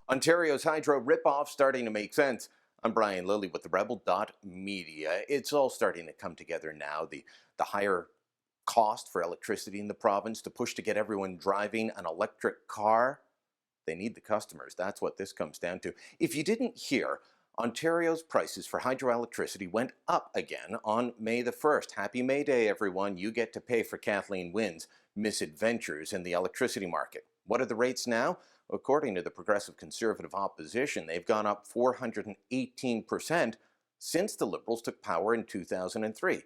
Ontario's hydro ripoff starting to make sense. I'm Brian Lilly with the Rebel.media. It's all starting to come together now. The higher cost for electricity in the province to push to get everyone driving an electric car. They need the customers. That's what this comes down to. If you didn't hear, Ontario's prices for hydroelectricity went up again on May the 1st. Happy May Day, everyone. You get to pay for Kathleen Wynne's misadventures in the electricity market. What are the rates now? According to the Progressive Conservative opposition, they've gone up 418% since the Liberals took power in 2003.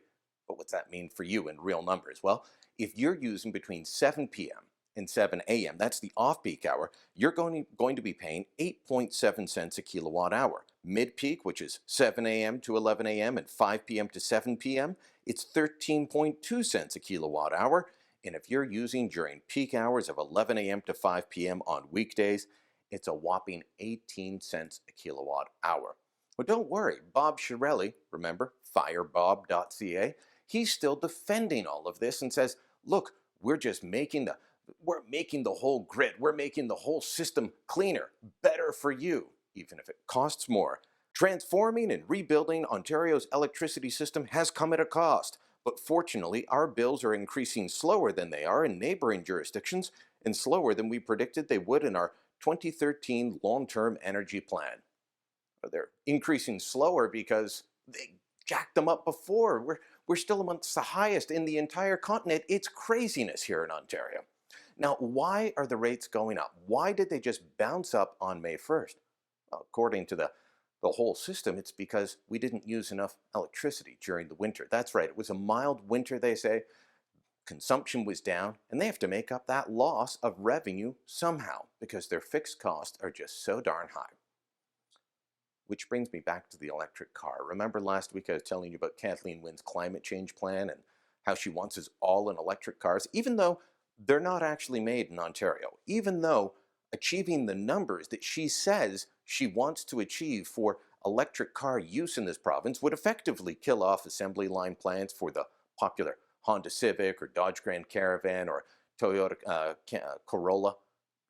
But what's that mean for you in real numbers? Well, if you're using between 7 p.m. and 7 a.m., that's the off-peak hour, you're going to be paying 8.7 cents a kilowatt hour. Mid-peak, which is 7 a.m. to 11 a.m. and 5 p.m. to 7 p.m., it's 13.2 cents a kilowatt hour. And if you're using during peak hours of 11 a.m. to 5 p.m. on weekdays, it's a whopping 18 cents a kilowatt hour. Well, don't worry, Bob Chiarelli, remember, FireBob.ca, he's still defending all of this and says, look, we're making the whole grid, we're making the whole system cleaner, better for you, even if it costs more. Transforming and rebuilding Ontario's electricity system has come at a cost. But fortunately, our bills are increasing slower than they are in neighboring jurisdictions and slower than we predicted they would in our 2013 long-term energy plan. They're increasing slower because they jacked them up before. We're still amongst the highest in the entire continent. It's craziness here in Ontario. Now, why are the rates going up? Why did they just bounce up on May 1st? Well, according to the whole system, it's because we didn't use enough electricity during the winter. That's right, it was a mild winter, they say. Consumption was down, and they have to make up that loss of revenue somehow because their fixed costs are just so darn high. Which brings me back to the electric car. Remember last week I was telling you about Kathleen Wynne's climate change plan and how she wants us all in electric cars, even though they're not actually made in Ontario, even though achieving the numbers that she says she wants to achieve for electric car use in this province would effectively kill off assembly line plants for the popular Honda Civic or Dodge Grand Caravan or Toyota Corolla.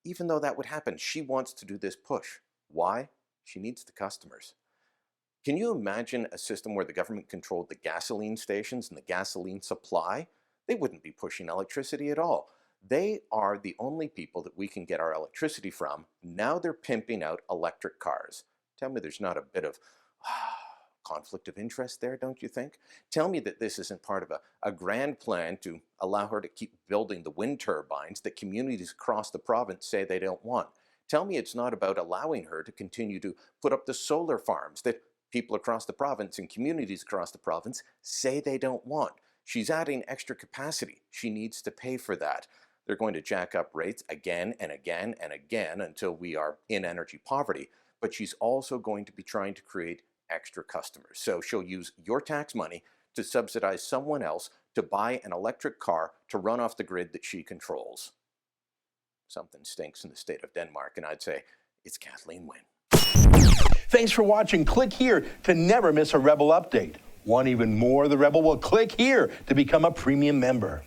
Even though that would happen, she wants to do this push. Why? She needs the customers. Can you imagine a system where the government controlled the gasoline stations and the gasoline supply? They wouldn't be pushing electricity at all. They are the only people that we can get our electricity from. Now they're pimping out electric cars. Tell me there's not a bit of conflict of interest there, don't you think? Tell me that this isn't part of a grand plan to allow her to keep building the wind turbines that communities across the province say they don't want. Tell me it's not about allowing her to continue to put up the solar farms that people across the province and communities across the province say they don't want. She's adding extra capacity. She needs to pay for that. They're going to jack up rates again and again and again until we are in energy poverty. But she's also going to be trying to create extra customers. So she'll use your tax money to subsidize someone else to buy an electric car to run off the grid that she controls. Something stinks in the state of Denmark, and I'd say it's Kathleen Wynne. Thanks for watching. Click here to never miss a Rebel update. Want even more of the Rebel? Well, click here to become a premium member.